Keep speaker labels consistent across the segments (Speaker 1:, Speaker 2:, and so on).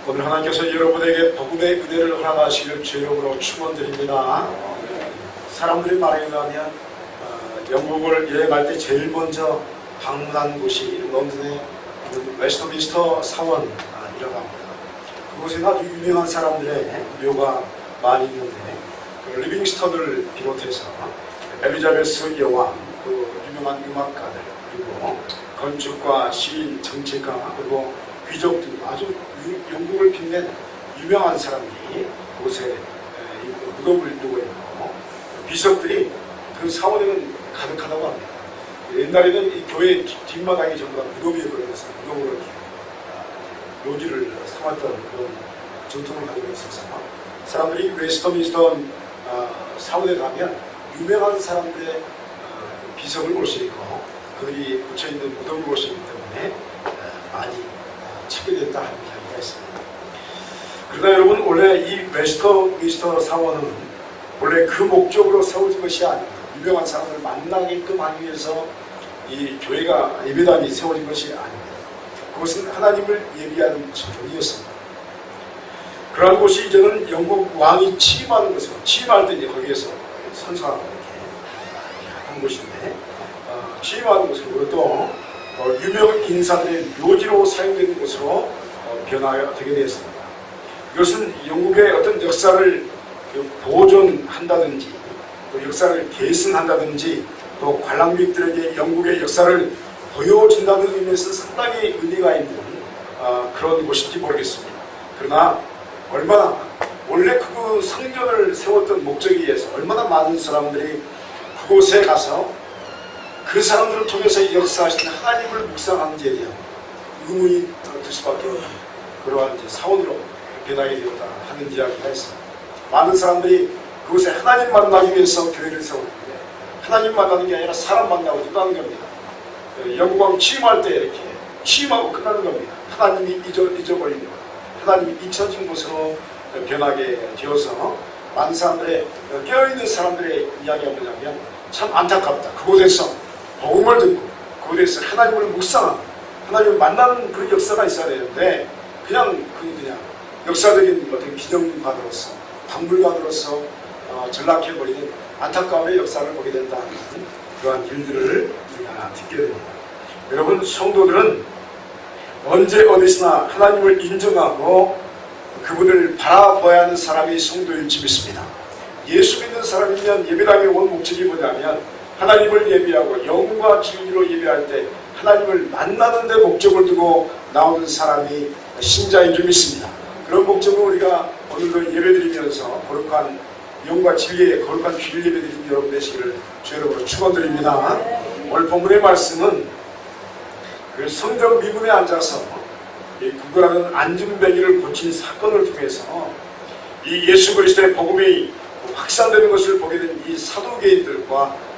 Speaker 1: 오늘 하나님께서 여러분에게 복음의 은혜를 허락하시길 주 이름으로 축원드립니다. 사람들이 말에 의하면 영국을 여행할 때 제일 먼저 방문한 곳이 런던의 웨스트민스터 사원이라고 합니다. 그곳에는 아주 유명한 사람들의 묘가 많이 있는데 리빙스턴을 비롯해서 엘리자베스 여왕, 유명한 음악가들, 그리고 건축가, 시인, 정치가, 그리고 귀족들, 아주 영국을 빛낸 유명한 사람들이 그곳에 무덤을 두고 있고, 비석들이 그 사원에는 가득하다고 합니다. 옛날에는 이 교회 뒷마당이 전부 다 무덤이었거든요. 무덤으로 묘지를 삼았던 그런 전통을 가지고 있어서 사람들이 웨스트민스턴 사원에 가면 유명한 사람들의 비석을 볼 수 있고 그들이 묻혀있는 무덤을 볼 수 있기 때문에 많이 찾게 됐다 하는 이야기가 있습니다. 그러나 여러분, 원래 이 웨스트민스터 사원은 원래 그 목적으로 세워진 것이 아닙니다. 유명한 사람을 만나게끔 하기 위해서 이 교회가 예배당이 세워진 것이 아닙니다. 그것은 하나님을 예비하는場이었습니다. 그러한 곳이 이제는 영국 왕이 취임하는 곳으로, 취임할 때 이제 거기에서 선서하고 이렇게 한 곳인데, 취임하는 곳으로 또 유명 인사들의 묘지로 사용되는 곳으로 변화되게 되었습니다. 이것은 영국의 어떤 역사를 보존한다든지, 또 역사를 계승한다든지, 또 관람객들에게 영국의 역사를 보여준다는 의미에서 상당히 의미가 있는 그런 곳인지 모르겠습니다. 그러나 얼마나 원래 그 성전을 세웠던 목적에 의해서 얼마나 많은 사람들이 그곳에 가서 그 사람들을 통해서 역사하시는 하나님을 묵상하는지에 대한 의문이 들 수밖에 없는 그러한 사원으로 변하게 되었다 하는 이야기가 있습니다. 많은 사람들이 그곳에 하나님 만나기 위해서 교회를 세웠는데 하나님 만나는 게 아니라 사람 만나고 끝나는 겁니다. 영국왕 취임할 때 이렇게 취임하고 끝나는 겁니다. 하나님이 잊어버린 것, 하나님이 잊혀진 곳으로 변하게 되어서 많은 사람들의, 깨어있는 사람들의 이야기가 뭐냐면 참 안타깝다. 그곳에서 복음을 듣고 그곳에서 하나님을 묵상하고 하나님을 만나는 그런 역사가 있어야 되는데 그냥 역사적인 어떤 기념관으로서, 박물관으로서 전락해버리는 안타까움의 역사를 보게 된다는 그러한 일들을 우리가 듣게 됩니다. 여러분, 성도들은 언제 어디서나 하나님을 인정하고 그분을 바라봐야 하는 사람이 성도일지 믿습니다. 예수 믿는 사람이면 예배당에 온 목적이 뭐냐면 하나님을 예배하고 영과 진리로 예배할 때 하나님을 만나는 데 목적을 두고 나오는 사람이 신자인 줄 믿습니다. 그런 목적으로 우리가 오늘도 예배드리면서 거룩한 영과 진리의 거룩한 주일 예배드리는 여러분 되시기를 주 여러분으로 축원드립니다. 오늘 본문의 말씀은 그 성전 미문에 앉아서 이 구걸하는 안진뱅이를 고친 사건을 통해서 이 예수 그리스도의 복음이 확산되는 것을 보게 된 이 사도계인들과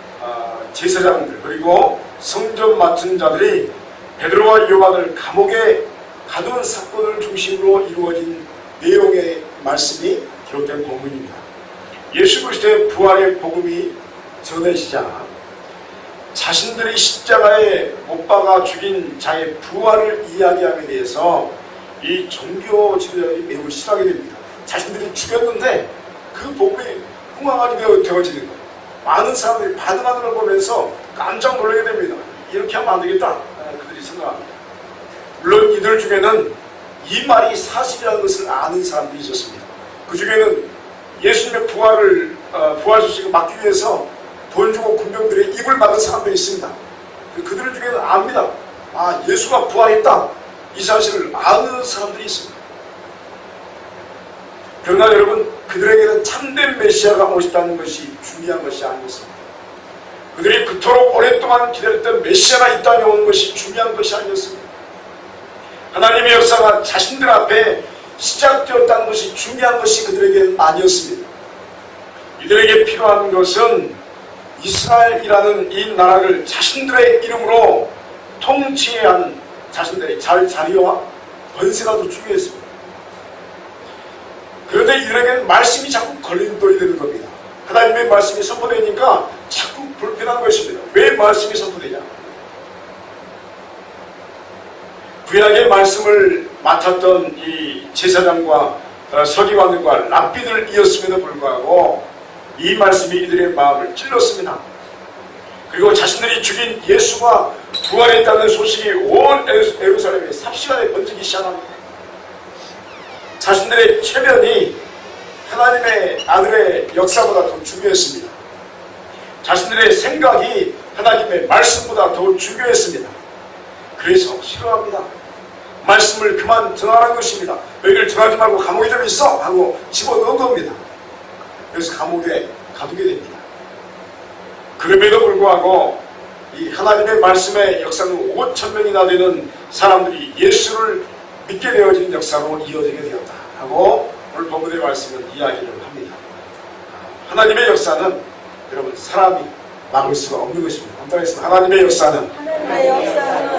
Speaker 1: 제사장들, 그리고 성전 맡은 자들이 베드로와 요한을 감옥에 가둔 사건을 중심으로 이루어진 내용의 말씀이 기록된 본문입니다. 예수 그리스도의 부활의 복음이 전해지자 자신들이 십자가에 못 박아 죽인 자의 부활을 이야기함에 대해서 이 종교 지도자들이 매우 싫어하게 됩니다. 자신들이 죽였는데 그 복음이 흥황하게 되어지는 거예요. 많은 사람들이 반응하는 걸 보면서 깜짝 놀라게 됩니다. 이렇게 하면 안 되겠다, 그들이 생각합니다. 물론 이들 중에는 이 말이 사실이라는 것을 아는 사람들이 있었습니다. 그 중에는 예수님의 부활 소식을 막기 위해서 돈 주고 군병들의 입을 막은 사람들이 있습니다. 그들 중에는 압니다. 예수가 부활했다, 이 사실을 아는 사람들이 있습니다. 그러나 여러분, 그들에게는 참된 메시아가 오셨다는 것이 중요한 것이 아니었습니다. 그들이 그토록 오랫동안 기다렸던 메시아가 이 땅에 온 것이 중요한 것이 아니었습니다. 하나님의 역사가 자신들 앞에 시작되었다는 것이 중요한 것이 그들에게는 아니었습니다. 이들에게 필요한 것은 이스라엘이라는 이 나라를 자신들의 이름으로 통치해야 하는 자신들의 자리와 권세가 더 중요했습니다. 그런데 이들에게는 말씀이 자꾸 걸림돌이 되는 겁니다. 하나님의 말씀이 선포되니까 자꾸 불편한 것입니다. 왜 말씀이 선포되냐? 구약의 말씀을 맡았던 이 제사장과 서기관들과 랍비들이었음에도 불구하고 이 말씀이 이들의 마음을 찔렀습니다. 그리고 자신들이 죽인 예수가 부활했다는 소식이 온 예루살렘에 삽시간에 번지기 시작합니다. 자신들의 체면이 하나님의 아들의 역사보다 더 중요했습니다. 자신들의 생각이 하나님의 말씀보다 더 중요했습니다. 그래서 싫어합니다. 말씀을 그만 전하는 것입니다. 너희들 전하지 말고 감옥에 좀 있어 하고 집어넣은 겁니다. 그래서 감옥에 가두게 됩니다. 그럼에도 불구하고 이 하나님의 말씀의 역사는 5,000명이나 되는 사람들이 예수를 믿게 되어진 역사로 이어지게 되었다 하고 오늘 본문의 말씀은 이야기를 합니다. 하나님의 역사는 여러분 사람이 막을 수가 없는 것입니다. 한번에서 하나님의 역사는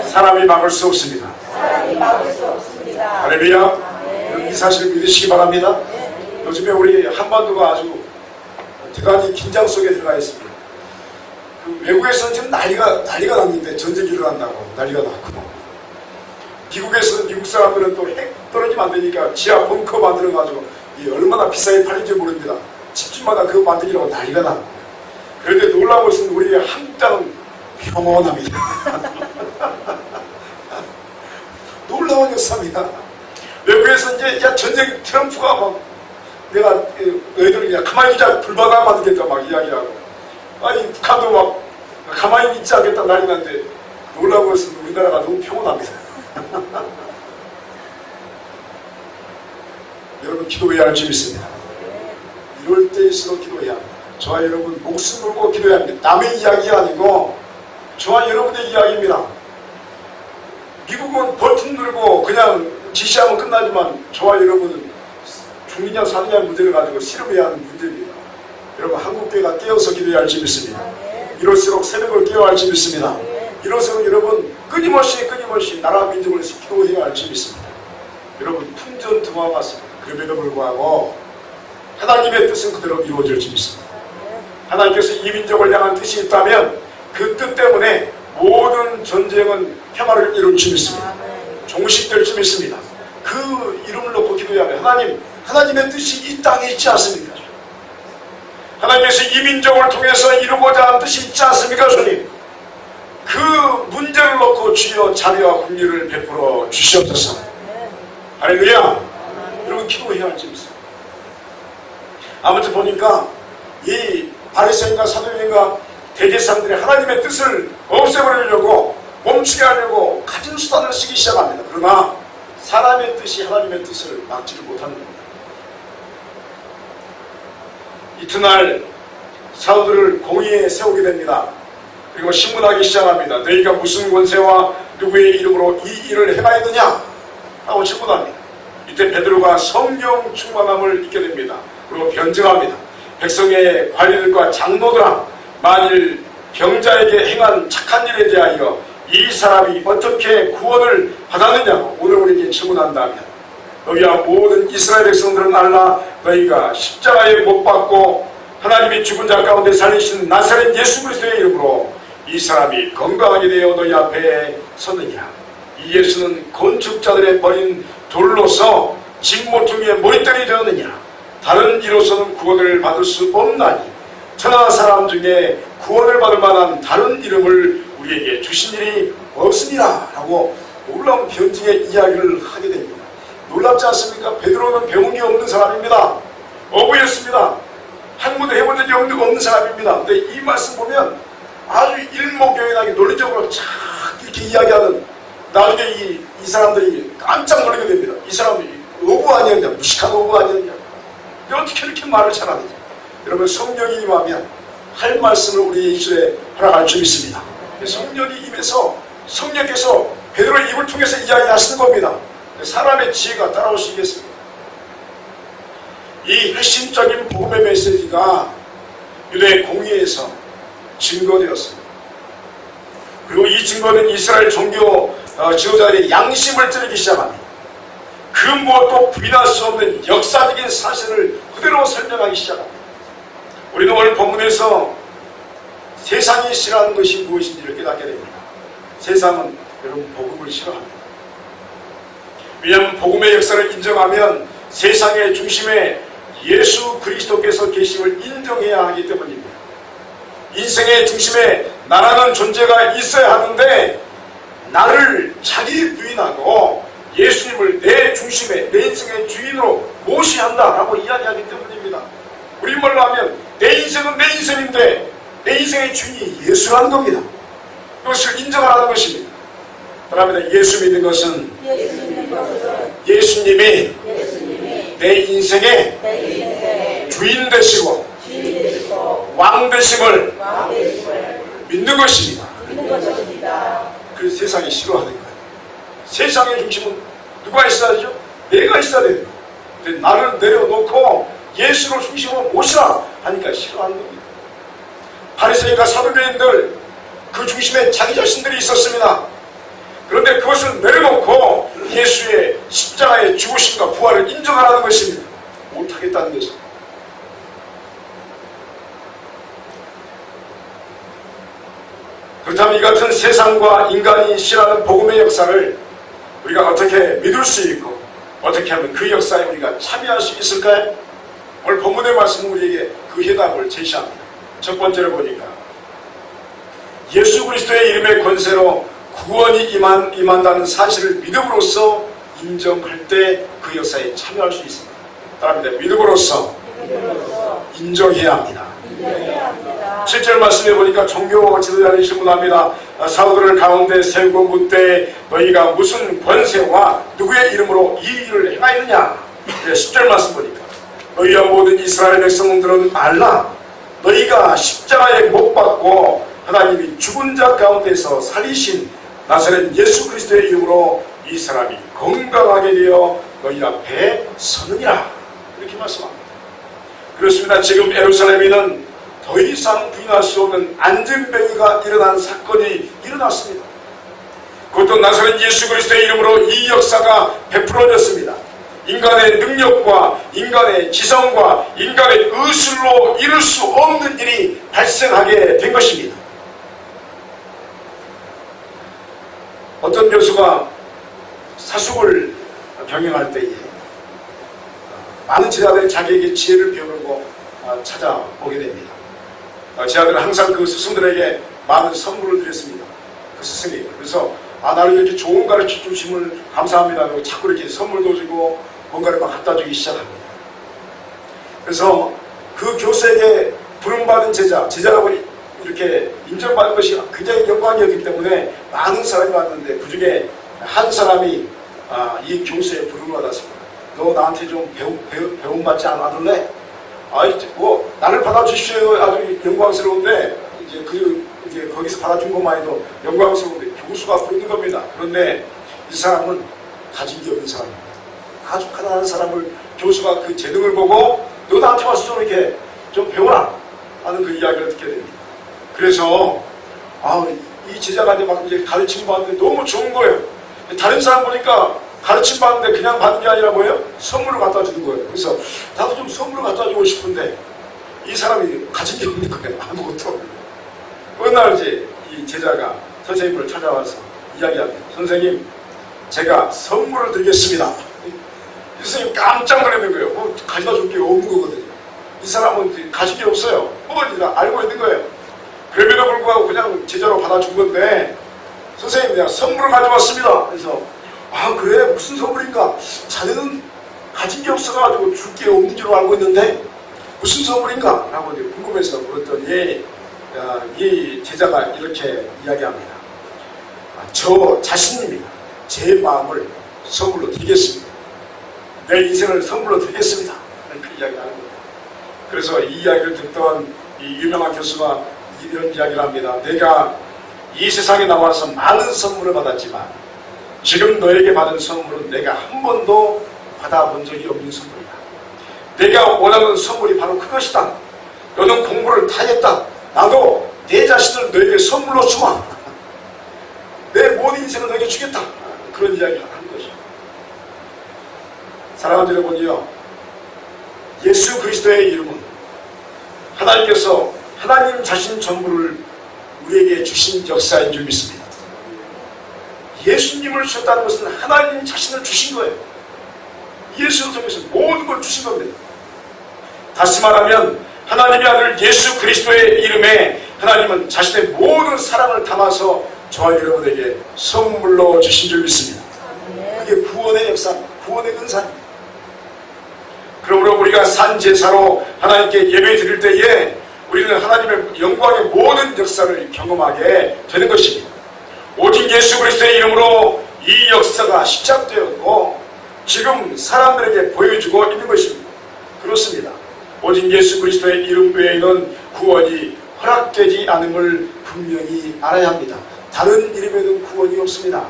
Speaker 1: 사람이 막을 수 없습니다. 할렐루야. 이 사실을 믿으시기 바랍니다. 요즘에 우리 한반도가 아주 대단히 긴장 속에 들어가 있습니다. 외국에서는 지금 난리가 났는데 전쟁이 일어난다고 난리가 났고, 미국에서는 미국 사람들은 또 핵 떨어지면 안 되니까 지하 벙커 만들어가지고 얼마나 비싸게 팔린지 모릅니다. 집집마다 그거 만들기라고 난리가 나고. 그런데 놀라운 것은 우리 한국 땅은 평온합니다. 놀라운 역사입니다. 외국에서 이제 전쟁 트럼프가 막 내가 너희들 그냥 가만히 있자 불바다 만들겠다 막 이야기하고, 아니 북한도 막 가만히 있지 않겠다 난리 났는데 놀라운 것은 우리나라가 너무 평온합니다. 여러분 기도해야 할 점이 있습니다. 이럴 때일수록 기도해야 합니다. 저와 여러분 목숨 걸고 기도해야 합니다. 남의 이야기가 아니고 저와 여러분의 이야기입니다. 미국은 버튼 누르고 그냥 지시하면 끝나지만 저와 여러분은 죽느냐 사느냐 문제를 가지고 씨름해야 하는 문제입니다. 여러분 한국교회가 깨어서 기도해야 할 점이 있습니다. 이럴수록 새벽을 깨워야 할 점이 있습니다. 이럴수록 여러분 끊임없이 나라 민족을 기도해야 할 점이 있습니다. 여러분 풍전등화 같습니다. 그럼에도 불구하고 하나님의 뜻은 그대로 이루어질 점이 있습니다. 하나님께서 이 민족을 향한 뜻이 있다면 그 뜻 때문에 모든 전쟁은 평화를 이룰 점이 있습니다. 종식될 점이 있습니다. 그 이름을 놓고 기도하면 하나님의 뜻이 이 땅에 있지 않습니까? 하나님께서 이 민족을 통해서 이루고자 하는 뜻이 있지 않습니까, 주님? 그 문제를 놓고 주여 자비와 긍휼을 베풀어 주시옵소서. 할렐루야. 여러분 기도해야 할 점이 있어요. 아무튼 보니까 이 바리새인과 사두개인과 대제사장들이 하나님의 뜻을 없애버리려고 멈추게 하려고 가진 수단을 쓰기 시작합니다. 그러나 사람의 뜻이 하나님의 뜻을 막지를 못하는 겁니다. 이튿날 사도들을 공의에 세우게 됩니다. 그리고 신문하기 시작합니다. 너희가 무슨 권세와 누구의 이름으로 이 일을 행하였느냐 하고 신문합니다. 이때 베드로가 성령 충만함을 잊게 됩니다. 그리고 변증합니다. 백성의 관리들과 장로들아, 만일 병자에게 행한 착한 일에 대하여 이 사람이 어떻게 구원을 받았느냐고 오늘 우리에게 질문한다면, 너희와 모든 이스라엘 백성들은 알라. 너희가 십자가에 못 박고 하나님이 죽은 자 가운데 살리신 나사렛 예수 그리스도의 이름으로 이 사람이 건강하게 되어 너희 앞에 섰느냐. 이 예수는 건축자들의 버린 돌로서 직모퉁이의 머리털이 되었느냐. 다른 이로서는 구원을 받을 수 없나니 천하 사람 중에 구원을 받을 만한 다른 이름을 우리에게 주신 일이 없습니다 라고 놀라운 변증의 이야기를 하게 됩니다. 놀랍지 않습니까? 베드로는 배운 게 없는 사람입니다. 어부였습니다. 학문도 해본 적이 없는 사람입니다. 근데 이 말씀 보면 아주 일목요연하게 논리적으로 쫙 이렇게 이야기하는, 나중에 이 사람들이 깜짝 놀라게 됩니다. 이 사람이 어부 아니었냐, 무식한 어부 아니었냐, 어떻게 이렇게 말을 잘하는지. 여러분 성령이 임하면 할 말씀을 우리의 입술에 허락할 줄 믿습니다. 성령이 임해서 성령께서 베드로의 입을 통해서 이야기하시는 겁니다. 사람의 지혜가 따라올 수 있겠습니다. 이 핵심적인 복음의 메시지가 유대 공의에서 증거되었습니다. 그리고 이 증거는 이스라엘 종교 지도자들의 양심을 찌르기 시작합니다. 그 무엇도 부인할 수 없는 역사적인 사실을 그대로 설명하기 시작합니다. 우리는 오늘 본문에서 세상이 싫어하는 것이 무엇인지를 깨닫게 됩니다. 세상은 여러분 복음을 싫어합니다. 왜냐하면 복음의 역사를 인정하면 세상의 중심에 예수 그리스도께서 계심을 인정해야 하기 때문입니다. 인생의 중심에 나라는 존재가 있어야 하는데 나를 자기 부인하고 예수님을 내 중심에 내 인생의 주인으로 모셔야 한다라고 이야기하기 때문입니다. 우리말로 하면 내 인생은 내 인생인데 내 인생의 주인이 예수라는 겁니다. 그것을 인정하라는 것입니다. 그러면 예수 믿는 것은 예수님이 내 인생의 주인 되시고 왕 되심을 믿는 것입니다. 그래서 세상이 싫어하는 거예요. 세상의 중심은 누가 있어야죠? 내가 있어야 돼요. 근데 나를 내려놓고 예수를 중심으로 모시라 하니까 싫어하는 겁니다. 바리새인과 사두개인들 그 중심에 자기 자신들이 있었습니다. 그런데 그것을 내려놓고 예수의 십자가의 죽으심과 부활을 인정하라는 것입니다. 못하겠다는 것입니다. 그렇다면 이 같은 세상과 인간이 싫어하는 복음의 역사를 우리가 어떻게 믿을 수 있고 어떻게 하면 그 역사에 우리가 참여할 수 있을까요? 오늘 본문의 말씀은 우리에게 그 해답을 제시합니다. 첫 번째로 보니까 예수 그리스도의 이름의 권세로 구원이 임한다는 사실을 믿음으로써 인정할 때 그 역사에 참여할 수 있습니다. 따라합니다. 믿음으로써 인정해야 합니다. 7절 말씀해 보니까 종교 지도자들이 질문합니다. 사도들을 가운데 세우고 묻되 너희가 무슨 권세와 누구의 이름으로 이 일을 행하였느냐. 10절 말씀 보니까 너희와 모든 이스라엘 백성들은 알라. 너희가 십자가에 못 박고 하나님이 죽은 자 가운데서 살리신 나사렛 예수 그리스도의 이름으로 이 사람이 건강하게 되어 너희 앞에 서느니라. 이렇게 말씀합니다. 그렇습니다. 지금 예루살렘에는 더 이상 부인할 수 없는 안전병이가 일어난 사건이 일어났습니다. 그것도 나사렛 예수 그리스도의 이름으로 이 역사가 베풀어졌습니다. 인간의 능력과 인간의 지성과 인간의 의술로 이룰 수 없는 일이 발생하게 된 것입니다. 어떤 교수가 사숙을 병행할 때에 많은 제자들이 자기에게 지혜를 배우려고 찾아오게 됩니다. 제자들은 항상 그 스승들에게 많은 선물을 드렸습니다. 그 스승이. 그래서 나를 이렇게 좋은 가르쳐 주심을 감사합니다. 그리고 자꾸 이렇게 선물도 주고 뭔가를 막 갖다 주기 시작합니다. 그래서 그 교수에게 부름받은 제자라고 이렇게 인정받은 것이 굉장히 영광이었기 때문에 많은 사람이 왔는데 그 중에 한 사람이 이 교수의 부름을 받았습니다. 너 나한테 좀 배움 받지 않았는데 뭐 나를 받아주십시오. 아주 영광스러운데 이제 거기서 받아준 것만 해도 영광스러운데 교수가 부르는 겁니다. 그런데 이 사람은 가진 게 없는 사람입니다. 아주 가난한 사람을 교수가 그 재능을 보고 너 나한테 와서 좀 이렇게 좀 배워라 하는 그 이야기를 듣게 됩니다. 그래서 이 제자가 이제 가르침 받는데 너무 좋은 거예요. 다른 사람 보니까 가르침 받는데 그냥 받는 게 아니라 뭐예요? 선물을 갖다 주는 거예요. 그래서 나도 좀 선물을 갖다 주고 싶은데 이 사람이 가진 게 없는 거예요. 아무것도. 어느 날 이제 이 제자가 선생님을 찾아와서 이야기합니다. 선생님, 제가 선물을 드리겠습니다. 선생님 깜짝 놀라는 거예요. 뭐 가져다 줄 게 없는 거거든요. 이 사람은 가진 게 없어요. 다 알고 있는 거예요. 그럼에도 불구하고 그냥 제자로 받아준 건데 선생님 내가 선물을 가져왔습니다. 그래서 그래 무슨 선물인가? 자네는 가진 게 없어가지고 줄 게 없는 줄 알고 있는데 무슨 선물인가? 라고 궁금해서 물었더니 이 제자가 이렇게 이야기합니다. 저 자신입니다. 제 마음을 선물로 드리겠습니다. 내 인생을 선물로 드리겠습니다. 그 이야기를 하는 겁니다. 그래서 이 이야기를 듣던 이 유명한 교수가 이런 이야기를 합니다. 내가 이 세상에 나와서 많은 선물을 받았지만 지금 너에게 받은 선물은 내가 한 번도 받아본 적이 없는 선물이다. 내가 원하는 선물이 바로 그것이다. 너는 공부를 다 했다. 나도 내 자신을 너에게 선물로 주마. 내 모든 인생을 너에게 주겠다. 그런 이야기를 하는 것이죠. 사랑하는 여러분이요, 예수 그리스도의 이름은 하나님께서 하나님 자신 전부를 우리에게 주신 역사인 줄 믿습니다. 예수님을 주셨다는 것은 하나님 자신을 주신 거예요. 예수를 통해서 모든 걸 주신 겁니다. 다시 말하면 하나님의 아들 예수 그리스도의 이름에 하나님은 자신의 모든 사랑을 담아서 저와 여러분에게 선물로 주신 줄 믿습니다. 그게 구원의 역사, 구원의 은사입니다. 그러므로 우리가 산제사로 하나님께 예배 드릴 때에 우리는 하나님의 영광의 모든 역사를 경험하게 되는 것입니다. 오직 예수 그리스도의 이름으로 이 역사가 시작되었고 지금 사람들에게 보여주고 있는 것입니다. 그렇습니다. 오직 예수 그리스도의 이름 외에는 구원이 허락되지 않음을 분명히 알아야 합니다. 다른 이름에는 구원이 없습니다.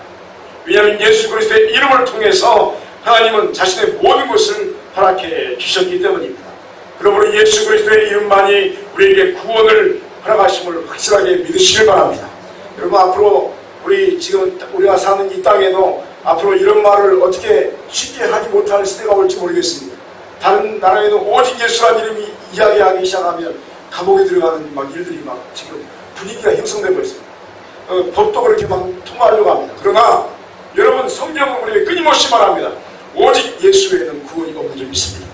Speaker 1: 왜냐하면 예수 그리스도의 이름을 통해서 하나님은 자신의 모든 것을 허락해 주셨기 때문입니다. 그러므로 예수 그리스도의 이름만이 우리에게 구원을 허락하심을 확실하게 믿으시길 바랍니다. 여러분, 앞으로 우리가 사는 이 땅에도 앞으로 이런 말을 어떻게 쉽게 하지 못할 시대가 올지 모르겠습니다. 다른 나라에는 오직 예수라는 이름이 이야기하기 시작하면 감옥에 들어가는 일들이 지금 분위기가 형성되고 있습니다. 법도 그렇게 통과하려고 합니다. 그러나 여러분, 성경은 우리에게 끊임없이 말합니다. 오직 예수 외에는 구원이 없는 줄 믿습니다.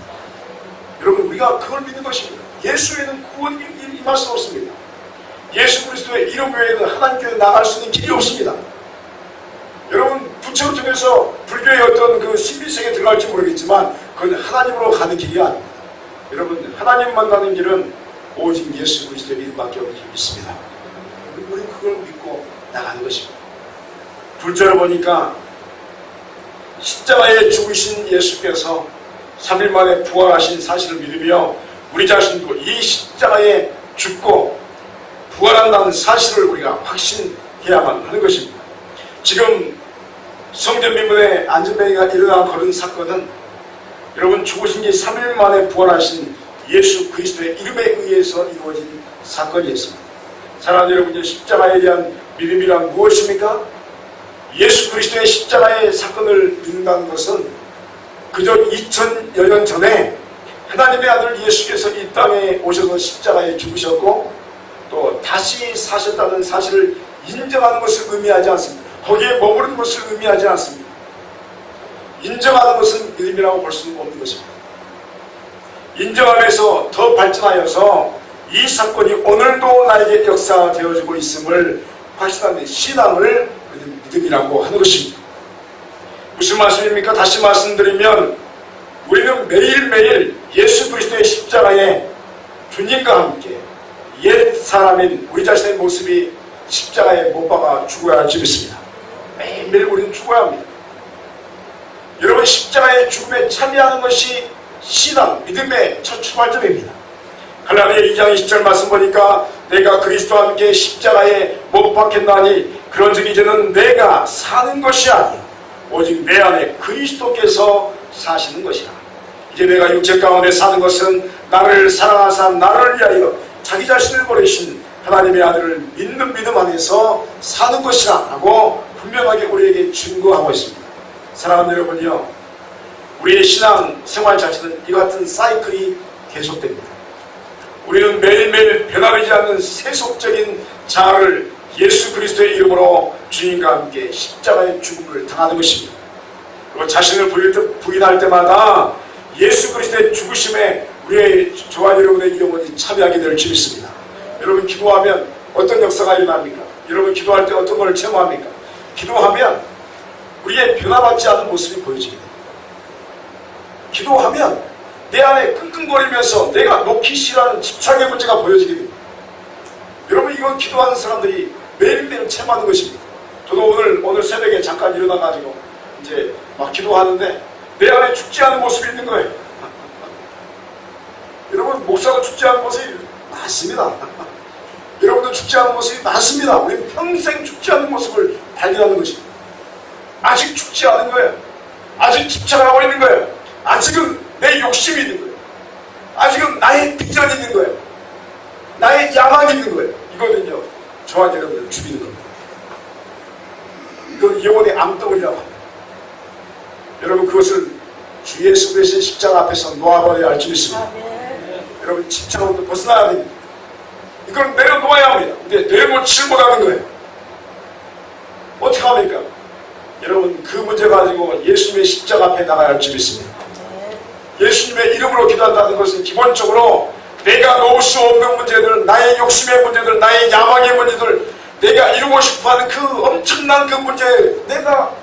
Speaker 1: 여러분, 우리가 그걸 믿는 것입니다. 예수 외에는 구원이 임할 수 없습니다. 예수 그리스도의 이름 외에는 하나님께 나갈 수 있는 길이 없습니다. 여러분, 부처를 통해서 불교의 어떤 그 신비세계에 들어갈지 모르겠지만 그건 하나님으로 가는 길이 아닙니다. 여러분, 하나님 만나는 길은 오직 예수 그리스도의 이름밖에 없는 줄 믿습니다. 우리는 그걸 믿고 나가는 것입니다. 둘째로 보니까 십자가에 죽으신 예수께서 3일 만에 부활하신 사실을 믿으며 우리 자신도 이 십자가에 죽고 부활한다는 사실을 우리가 확신해야만 하는 것입니다. 지금 성전미문에 안전뱅이가 일어난 그런 사건은 여러분, 죽으신 지 3일 만에 부활하신 예수 그리스도의 이름에 의해서 이루어진 사건이었습니다. 사랑하는 여러분, 십자가에 대한 믿음이란 무엇입니까? 예수 그리스도의 십자가의 사건을 믿는다는 것은 그저 2000여 년 전에 하나님의 아들 예수께서 이 땅에 오셔서 십자가에 죽으셨고 또 다시 사셨다는 사실을 인정하는 것을 의미하지 않습니다. 거기에 머무르는 것을 의미하지 않습니다. 인정하는 것은 믿음이라고 볼 수는 없는 것입니다. 인정함에서 더 발전하여서 이 사건이 오늘도 나에게 역사되어지고 있음을 확신하는 신앙을 믿음이라고 하는 것입니다. 무슨 말씀입니까? 다시 말씀드리면 우리는 매일매일 예수 그리스도의 십자가에 주님과 함께 옛 사람인 우리 자신의 모습이 십자가에 못 박아 죽어야 할 줄 믿습니다. 매일매일 우리는 죽어야 합니다. 여러분, 십자가의 죽음에 참여하는 것이 신앙, 믿음의 첫 출발점입니다. 갈라디아 2장 20절 말씀 보니까 내가 그리스도와 함께 십자가에 못 박혔나니 그런즉 이제는 내가 사는 것이 아니요 오직 내 안에 그리스도께서 사시는 것이라. 이제 내가 육체 가운데 사는 것은 나를 사랑하사 나를 위하여 자기 자신을 버리신 하나님의 아들을 믿는 믿음 안에서 사는 것이라 라고 분명하게 우리에게 증거하고 있습니다. 사랑하는 여러분이요, 우리의 신앙 생활 자체는 이 같은 사이클이 계속됩니다. 우리는 매일매일 변화되지 않는 세속적인 자아를 예수 그리스도의 이름으로 주님과 함께 십자가의 죽음을 당하는 것입니다. 그리고 자신을 부인할 때마다 예수 그리스도의 죽으심에 우리의 저와 여러분의 영혼이 참여하게 될 줄 믿습니다. 여러분, 기도하면 어떤 역사가 일어납니까? 여러분, 기도할 때 어떤 걸 체험합니까? 기도하면 우리의 변화받지 않은 모습이 보여지게 됩니다. 기도하면 내 안에 끙끙거리면서 내가 놓기 싫어하는 집착의 문제가 보여지게 됩니다. 여러분, 이건 기도하는 사람들이 매일매일 체험하는 것입니다. 저도 오늘 새벽에 잠깐 일어나가지고 이제 막 기도하는데 내 안에 죽지 않은 모습이 있는 거예요. 여러분, 목사가 죽지 않은 모습이 많습니다. 여러분도 죽지 않은 모습이 많습니다. 우리는 평생 죽지 않는 모습을 발견하는 것입니다. 아직 죽지 않은 거예요. 아직 집착하고 있는 거예요. 아직은 내 욕심이 있는 거예요. 아직은 나의 비전이 있는 거예요. 나의 야망이 있는 거예요. 이거는요, 저와 여러분을 죽이는 겁니다. 이건 영혼의 암덩어리라고 합니다. 여러분, 그것을 주 예수 그리스도의 십자가 앞에서 놓아버려야 할 줄 믿습니다. 여러분, 집착으로 벗어나야 됩니다. 이걸 내려놓아야 합니다. 근데 내려놓지를 못하는 거예요. 어떻게 합니까? 여러분 그 문제 가지고 예수님의 십자가 앞에 나가야 할 줄 믿습니다. 예수님의 이름으로 기도한다는 것은 기본적으로 내가 놓을 수 없는 문제들, 나의 욕심의 문제들, 나의 야망의 문제들, 내가 이루고 싶어하는 그 엄청난 그 문제, 내가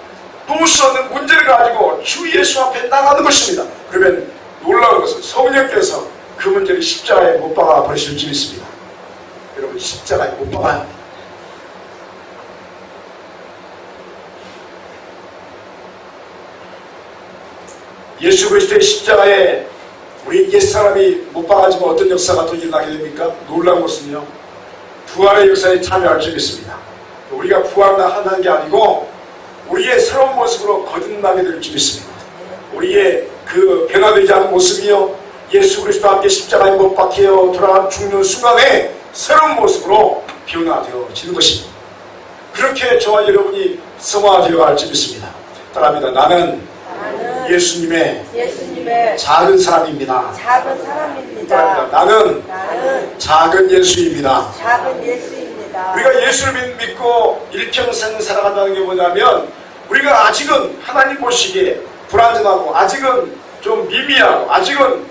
Speaker 1: 놓을 수 없는 문제를 가지고 주 예수 앞에 나가는 것입니다. 그러면 놀라운 것은 성령께서 그 문제를 십자가에 못 박아 버리실 줄 믿습니다. 여러분 십자가에 못 박아야 합니다. 예수 그리스도의 십자가에 우리 옛사람이 못 박아지면 어떤 역사가 또 일어나게 됩니까? 놀라운 것은요, 부활의 역사에 참여할 줄 믿습니다. 우리가 부활하는 게 아니고 우리의 새로운 모습으로 거듭나게 될 줄 믿습니다. 우리의 그 변화되지 않은 모습이요, 예수 그리스도와 함께 십자가에 못 박혀 돌아가 죽는 순간에 새로운 모습으로 변화되어지는 것입니다. 그렇게 저와 여러분이 성화되어 갈 줄 믿습니다. 따라합니다. 나는 예수님의 작은 사람입니다. 나는 작은 예수입니다. 우리가 예수를 믿고 일평생 살아간다는 게 뭐냐면, 우리가 아직은 하나님 보시기에 불완전하고 아직은 좀 미미하고 아직은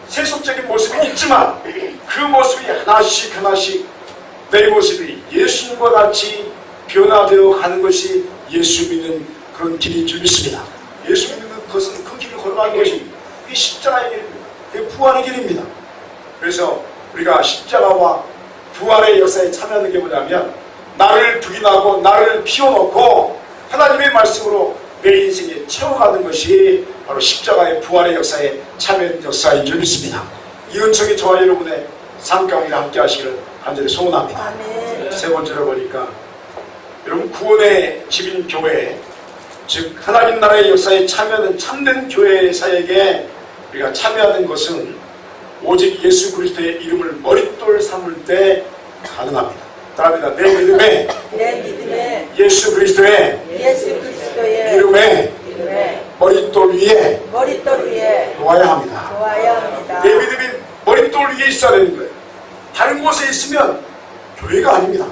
Speaker 1: 세속적인 모습이 있지만 그 모습이 하나씩 하나씩 내 모습이 예수님과 같이 변화되어 가는 것이 예수 믿는 그런 길인 줄 믿습니다. 예수 믿는 것은 그 길을 걸어가는 것이 그게 십자가의 길입니다. 그게 부활의 길입니다. 그래서 우리가 십자가와 부활의 역사에 참여하는 게 뭐냐면, 나를 부인하고 나를 피워놓고 하나님의 말씀으로 내 인생에 채워가는 것이 바로 십자가의 부활의 역사에 참여하는 역사인 줄 믿습니다. 이 은총이 저와 여러분의 삶 가운데 함께 하시기를 간절히 소원합니다.
Speaker 2: 아멘.
Speaker 1: 세 번째로 보니까 여러분 구원의 집인 교회, 즉 하나님 나라의 역사에 참여하는 참된 교회 사역에 우리가 참여하는 것은 오직 예수 그리스도의 이름을 머릿돌 삼을 때 가능합니다. 따라합니다. 내 믿음에 예수 그리스도의 이름에 머릿돌 위에 놓아야 합니다. 내 믿음이 머릿돌 위에 있어야 되는 거예요. 다른 곳에 있으면 교회가 아닙니다.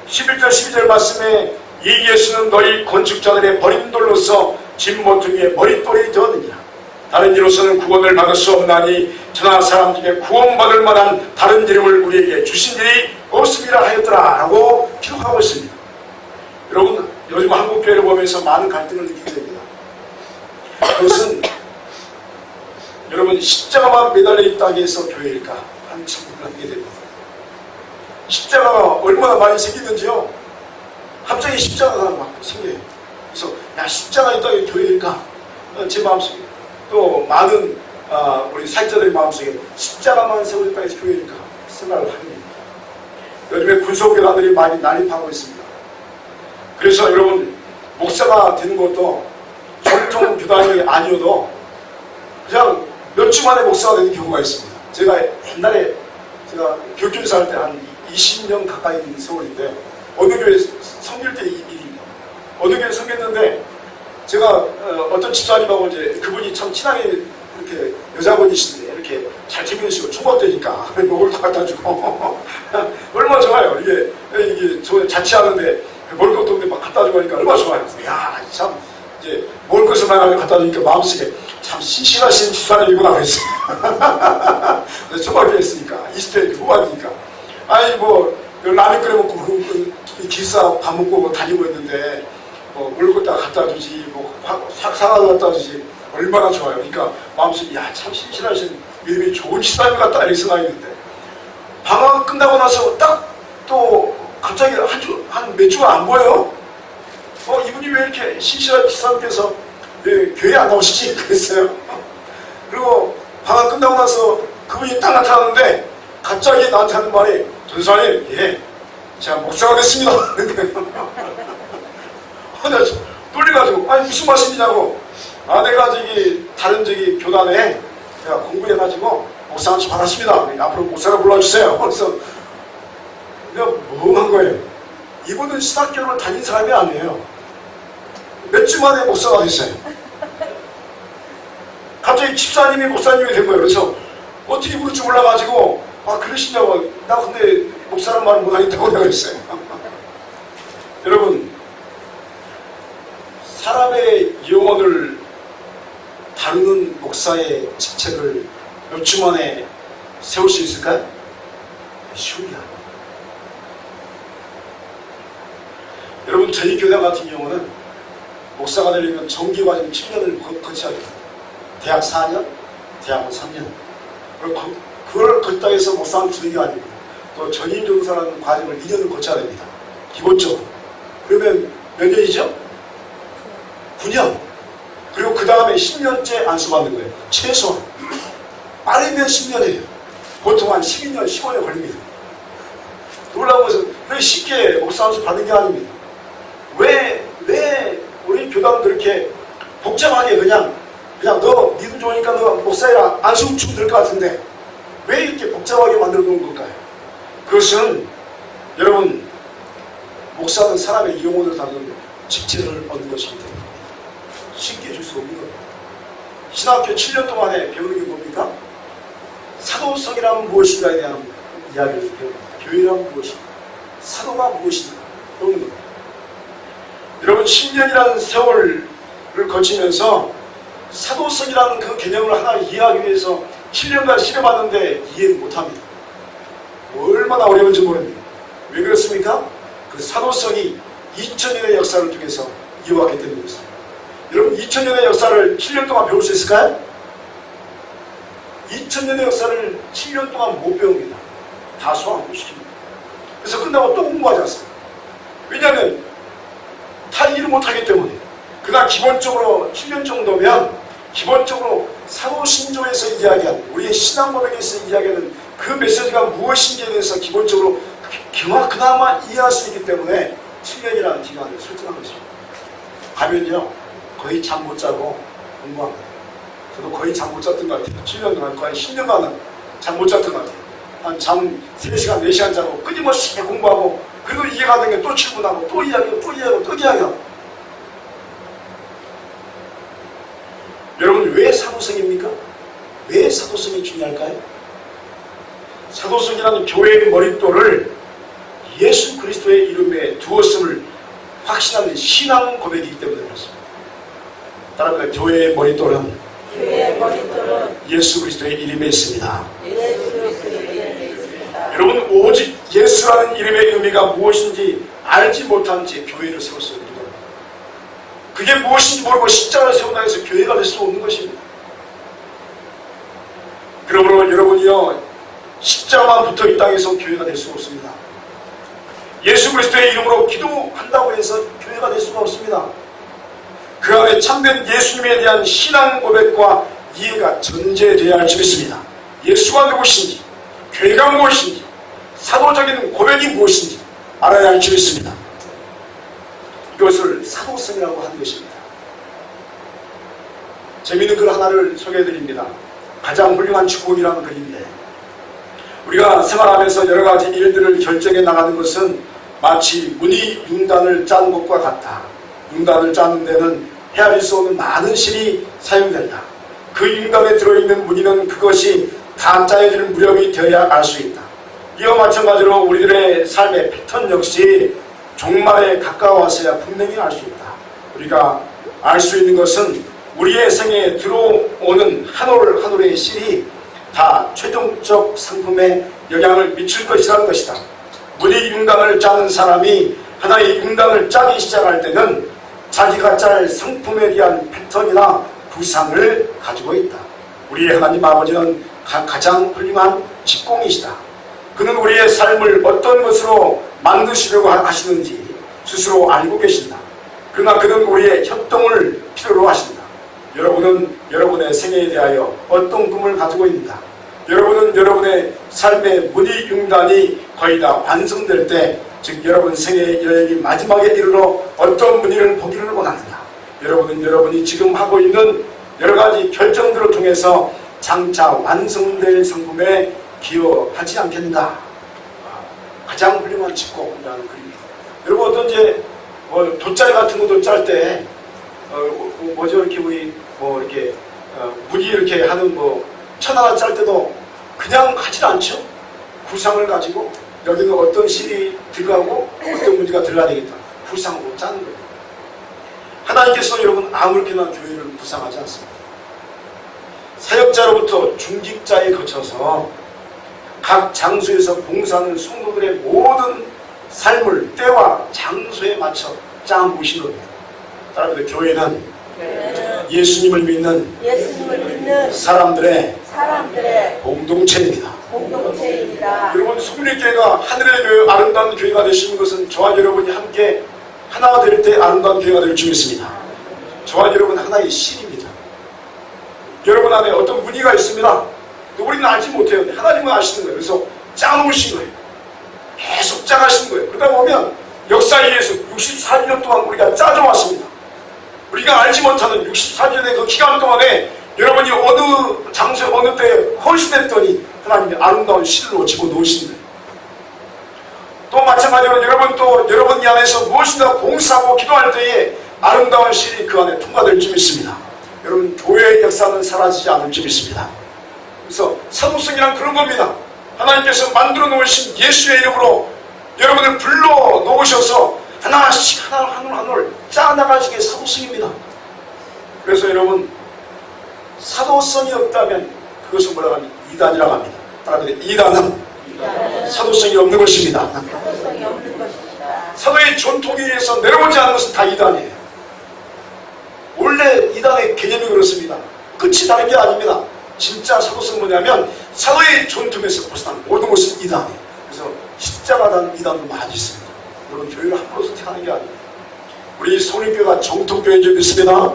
Speaker 1: 11절 12절 말씀에 이 예수는 너희 건축자들의 버린 돌로서 집 모퉁이에 머릿돌이 되었느니라. 다른 이로서는 구원을 받을 수 없나니 천하 사람 중에 구원받을 만한 다른 이름을 우리에게 주신 일이 없음이라 하였더라 라고 기록하고 있습니다. 여러분 요즘 한국교회를 보면서 많은 갈등을 느끼게 됩니다. 그것은 여러분 십자가만 매달려 있다고 해서 교회일까 하는 질문을 하게 됩니다. 십자가가 얼마나 많이 생기는지요, 갑자기 십자가가 막 생겨요. 그래서 야 십자가 있다고 교회일까, 제 마음속에 또 많은 우리 사역자들의 마음속에 십자가만 세워졌다 해서 교회일까 생각을 합니다. 요즘에 군소교단들이 많이 난립하고 있습니다. 그래서 여러분 목사가 되는 것도 정통 교단이 아니어도 그냥 몇 주 만에 목사가 되는 경우가 있습니다. 제가 옛날에 제가 교육교사 할 때 한 20년 가까이 된 세월인데 어느 교회 섬길 때 일입니다. 어느 교회 섬겼는데 제가 어떤 집사님하고 이제 그분이 참 친하게 이렇게 여자분이신데 이렇게 잘 챙겨주시고 총각되니까 먹을 거 갖다 주고 얼마나 좋아요. 이게 저 자취하는데 먹을 것도 없는데 막 갖다 주고 하니까 얼마나 좋아요. 야 참 이제 먹을 것을 많이 갖다 주니까 마음속에 참 신실하신 집사님이구나 그랬어요. 총각이 했으니까 20대 후반이니까 아니 뭐 라면 끓여 먹고 그 기사 밥 먹고 다니고 있는데 뭐 먹을 것 다 갖다 주지 뭐 사과도 갖다 주지 얼마나 좋아요. 그러니까 마음속에 야 참 신실하신 믿음이 좋은 시사님 같다 이렇게 생각했는데 방학 끝나고 나서 딱 또 갑자기 한 몇 주가 안 보여요. 이분이 왜 이렇게 신실한 시사님께서 교회 안 나오시지 그랬어요. 그리고 방학 끝나고 나서 그분이 딱 나타났는데 갑자기 나한테 하는 말이 전사님 예 제가 목사가 됐습니다. 나 놀래가지고 아니 무슨 말씀이냐고 내가 다른 교단에 제가 공부해가지고 목사한테 받았습니다. 앞으로 목사가 불러주세요. 그래서 내가 멍한 거예요. 이분은 신학교를 다닌 사람이 아니에요. 몇 주 만에 목사가 됐어요. 갑자기 집사님이 목사님이 된 거예요. 그래서 어떻게 부를 줄 몰라가지고 그러시냐고 나 근데 목사란 말은 못하겠다고 내가 그랬어요. 여러분 영혼을 다루는 목사의 직책을 몇 주 만에 세울 수 있을까요? 쉬운 게 아닙니다. 여러분, 저희 교단 같은 경우는 목사가 되려면 정기과정 7년을 거쳐야 됩니다. 대학 4년, 대학원 3년. 그걸 걷다 해서 목사는 주는 게 아니고 또 전임종사라는 과정을 2년을 거쳐야 됩니다. 기본적으로. 그러면 몇 년이죠? 9년. 그리고 그 다음에 10년째 안수받는 거예요. 최소한. 빠르면 10년이에요. 보통 한 12년, 15년 걸립니다. 놀라운 것은 그렇게 쉽게 목사 안수 받는 게 아닙니다. 왜 우리 교단들 이렇게 복잡하게 그냥 너 믿음 좋으니까 너 목사해라 안수 주면 될 것 같은데 왜 이렇게 복잡하게 만들어 놓은 걸까요? 그것은 여러분, 목사는 사람의 영혼을 다루는 직책을 얻는 것이기 때문에 쉽게 줄 수 없는 겁니다. 신학교 7년 동안에 배우는 게 뭡니까? 사도성이란 무엇인가에 대한 이야기를 배웁니다. 교회란 무엇인가? 사도가 무엇인가? 배우는 겁니다. 여러분, 10년이라는 세월을 거치면서 사도성이라는 그 개념을 하나 이해하기 위해서 7년간 실험하는데 이해를 못합니다. 얼마나 어려운지 모릅니다. 왜 그렇습니까? 그 사도성이 2000년의 역사를 통해서 이어왔기 때문에 그렇습니다. 여러분, 2000년의 역사를 7년 동안 배울 수 있을까요? 2000년의 역사를 7년 동안 못 배웁니다. 다 소화 못 시킵니다. 그래서 끝나고 또 공부하지 않습니다. 왜냐하면 다 이해를 못하기 때문에. 그러나 기본적으로 7년 정도면 기본적으로 사도신조에서 이야기하는, 우리의 신앙고백에서 이야기하는 그 메시지가 무엇인지에 대해서 기본적으로 그나마 이해할 수 있기 때문에 7년이라는 기간을 설정한 것입니다. 가면요, 거의 잠 못 자고 공부합니다. 저도 거의 잠 못 잤던 것 같아요. 7년 동안 거의 10년간은 잠 못 잤던 것 같아요. 한 잠 3시간, 4시간 자고 끊임없이 공부하고, 그리고 이해가 안 되는 게 또 출근하고 또 이야기하고 또 이야기하고 또 이야기하고. 여러분, 왜 사도성입니까? 왜 사도성이 중요할까요? 사도성이라는 교회의 머릿돌을 예수 그리스도의 이름에 두었음을 확신하는 신앙 고백이기 때문에 그렇습니다. 따라서 교회의 머릿돌은 예수 그리스도의 이름에 있습니다. 여러분, 오직 예수라는 이름의 의미가 무엇인지 알지 못한 채 교회를 세웠습니다. 그게 무엇인지 모르고 십자가를 세운다 해서 교회가 될 수 없는 것입니다. 그러므로 여러분이요, 십자가만 붙어 이 땅에서 교회가 될 수 없습니다. 예수 그리스도의 이름으로 기도한다고 해서 교회가 될 수가 없습니다. 그 안에 참된 예수님에 대한 신앙 고백과 이해가 전제되어야 할 줄 믿습니다. 예수가 누구신지, 교회가 무엇인지, 사도적인 고백이 무엇인지 알아야 할 줄 믿습니다. 이것을 사도성이라고 하는 것입니다. 재미있는 글 하나를 소개해드립니다. 가장 훌륭한 축복이라는 글인데, 우리가 생활하면서 여러 가지 일들을 결정해 나가는 것은 마치 무늬 융단을 짠 것과 같다. 융단을 짜는 데는 헤아릴 수 없는 많은 실이 사용된다. 그 융단에 들어있는 무늬는 그것이 다 짜여질 무렵이 되어야 알 수 있다. 이와 마찬가지로 우리들의 삶의 패턴 역시 종말에 가까워서야 분명히 알 수 있다. 우리가 알 수 있는 것은 우리의 생에 들어오는 한 올 한 올의 실이 다 최종적 상품에 영향을 미칠 것이라는 것이다. 무늬 융단을 짜는 사람이 하나의 융단을 짜기 시작할 때는 자기가 짤 상품에 대한 패턴이나 구상을 가지고 있다. 우리의 하나님 아버지는 가장 훌륭한 직공이시다. 그는 우리의 삶을 어떤 것으로 만드시려고 하시는지 스스로 알고 계신다. 그러나 그는 우리의 협동을 필요로 하신다. 여러분은 여러분의 생애에 대하여 어떤 꿈을 가지고 있는가? 여러분은 여러분의 삶의 무늬 융단이 거의 다 완성될 때, 즉 여러분 생애의 여행이 마지막에 이르러 어떤 무늬를 보기를 원하는가? 여러분은 여러분이 지금 하고 있는 여러 가지 결정들을 통해서 장차 완성될 상품에 기여하지 않겠는가? 가장 훌륭한 직공이라는 글입니다. 여러분, 어떤 이제 돗자리 같은 것도 짤 때 뭐죠, 이렇게 우리 이렇게 무늬 이렇게 하는 천 하나 짤 때도 그냥 하질 않죠. 구상을 가지고 여기는 어떤 실이 들어가고 어떤 무늬가 들어가야 되겠다. 구상으로 짜는 거예요. 하나님께서 여러분 아무렇게나 교회를 구상하지 않습니다. 사역자로부터 중직자에 거쳐서 각 장소에서 봉사하는 성도들의 모든 삶을 때와 장소에 맞춰 짜놓으신 겁니다. 따라서 교회는 예수님을 믿는 사람들의 공동체입니다. 여러분 성립교회가 하늘의 교회, 아름다운 교회가 되시는 것은 저와 여러분이 함께 하나가 될 때 아름다운 교회가 될 줄 믿습니다. 저와 여러분 하나의 실입니다. 여러분 안에 어떤 무늬가 있습니다. 우리는 알지 못해요. 하나님은 아시는 거예요. 그래서 짜놓으신 거예요. 계속 짜가신 거예요. 그러다 보면 역사에 의해서 64년 동안 우리가 짜져왔습니다. 우리가 알지 못하는 64년의 그 기간 동안에 여러분이 어느 장소에 어느 때에 헌신했더니 하나님이 아름다운 실로 집어넣으신 거예요. 또 마찬가지로 여러분 또 여러분 안에서 무엇이나 봉사하고 기도할 때에 아름다운 실이 그 안에 통과될 줄 믿습니다. 여러분 교회의 역사는 사라지지 않을 줄 믿습니다. 그래서 사도성이란 그런 겁니다. 하나님께서 만들어 놓으신 예수의 이름으로 여러분을 불러 놓으셔서 하나씩 하나를 짜나가시게 사도성입니다. 그래서 여러분 사도성이 없다면 그것은 뭐라고 합니까? 이단이라고 합니다. 따라서 이단은 사도성이 없는 것입니다. 사도의 전통에 의해서 내려오지 않은 것은 다 이단이에요. 원래 이단의 개념이 그렇습니다. 끝이 다른 게 아닙니다. 진짜 사도성은 뭐냐면 사도의 전통에서 벗어난 모든 것은 이단이에요. 그래서 십자가단 이단도 많이 있습니다. 여러분 교회를 함부로 택하는 게 아닙니다. 우리 성립교회가 정통교회인 줄 믿습니다.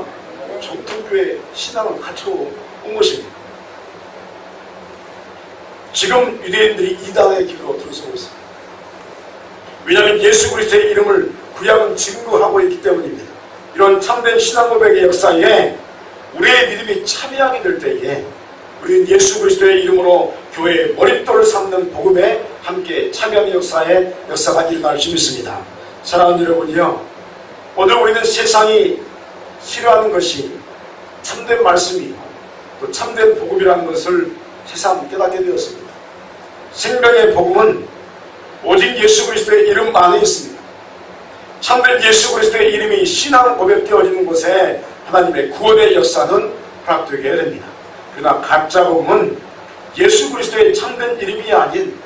Speaker 1: 정통교회 신앙을 갖춰온 것입니다. 지금 유대인들이 이단의 길로 들어서고 있습니다. 왜냐하면 예수 그리스도의 이름을 구약은 증거하고 있기 때문입니다. 이런 참된 신앙 고백의 역사에 우리의 믿음이 참여하게 될 때에 우리는 예수 그리스도의 이름으로 교회의 머릿돌을 삼는 복음에 함께 참여하는 역사가 일어날 줄 믿습니다. 사랑하는 여러분이요, 오늘 우리는 세상이 싫어하는 것이 참된 말씀이고 또 참된 복음이라는 것을 새삼 깨닫게 되었습니다. 생명의 복음은 오직 예수 그리스도의 이름 안에 있습니다. 참된 예수 그리스도의 이름이 신앙 고백되어지는 곳에 하나님의 구원의 역사는 허락되게 됩니다. 그러나 가짜 복음은 예수 그리스도의 참된 이름이 아닌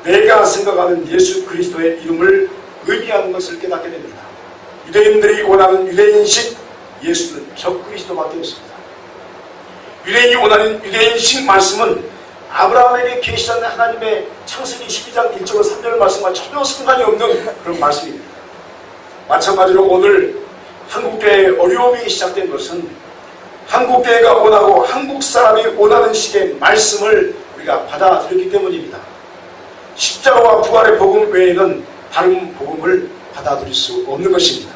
Speaker 1: 내가 생각하는 예수 그리스도의 이름을 의미하는 것을 깨닫게 됩니다. 유대인들이 원하는 유대인식 예수는 적그리스도밖에 없습니다. 유대인이 원하는 유대인식 말씀은 아브라함에게 계시던 하나님의 창세기 12장 1절로 3절 말씀과 전혀 상관이 없는 그런 말씀입니다. 마찬가지로 오늘 한국교회의 어려움이 시작된 것은 한국교회가 원하고 한국 사람이 원하는 식의 말씀을 우리가 받아들였기 때문입니다. 십자가와 부활의 복음 외에는 다른 복음을 받아들일 수 없는 것입니다.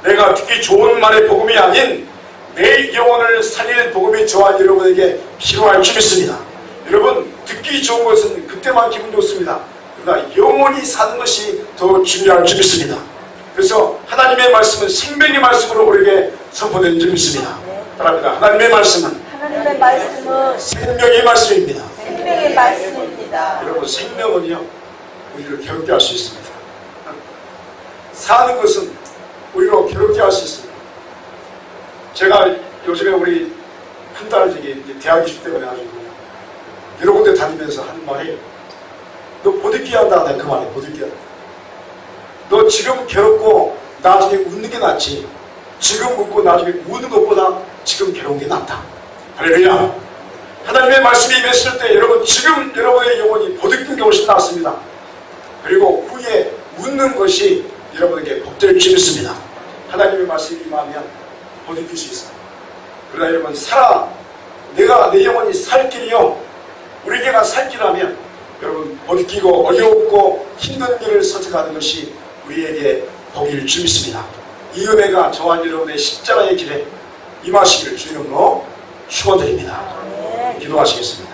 Speaker 1: 내가 듣기 좋은 말의 복음이 아닌 내 영혼을 살릴 복음이 저와 여러분에게 필요할 줄 믿습니다. 여러분 듣기 좋은 것은 그때만 기분 좋습니다. 그러나 영원히 사는 것이 더 중요할 줄 믿습니다. 그래서 하나님의 말씀은 생명의 말씀으로 우리에게 선포되는 줄 믿습니다. 따라합니다. 하나님의 말씀은 생명의 말씀입니다.
Speaker 2: 생명의 말씀입니다.
Speaker 1: 여러분 생명은요 우리를 괴롭게 할 수 있습니다. 사는 것은 우리로 괴롭게 할 수 있습니다. 제가 요즘에 우리 한 달 저기 대학 이슈 때문에 가지고 여러 군데 다니면서 하는 말이 너 보듬기 한다. 내가 그 말에 보듬기 한다. 너 지금 괴롭고 나중에 웃는 게 낫지. 지금 웃고 나중에 우는 것보다 지금 괴로운 게 낫다. 할렐루야. 하나님의 말씀이 임했을 때 여러분 지금 여러분의 영혼이 보듬는 게 훨씬 낫습니다. 그리고 후에 웃는 것이 여러분에게 복될 줄 믿습니다. 하나님의 말씀이 임하면 보듬길 수 있습니다. 그러나 여러분 내가 내 영혼이 살 길이요 우리에게가 살 길이라면 여러분 보듬기고 어렵고 힘든 길을 선택하는 것이 우리에게 복일 줄 믿습니다. 이 은혜가 저와 여러분의 십자가의 길에 임하시기를 주님으로 축원드립니다. 기도하시겠습니다.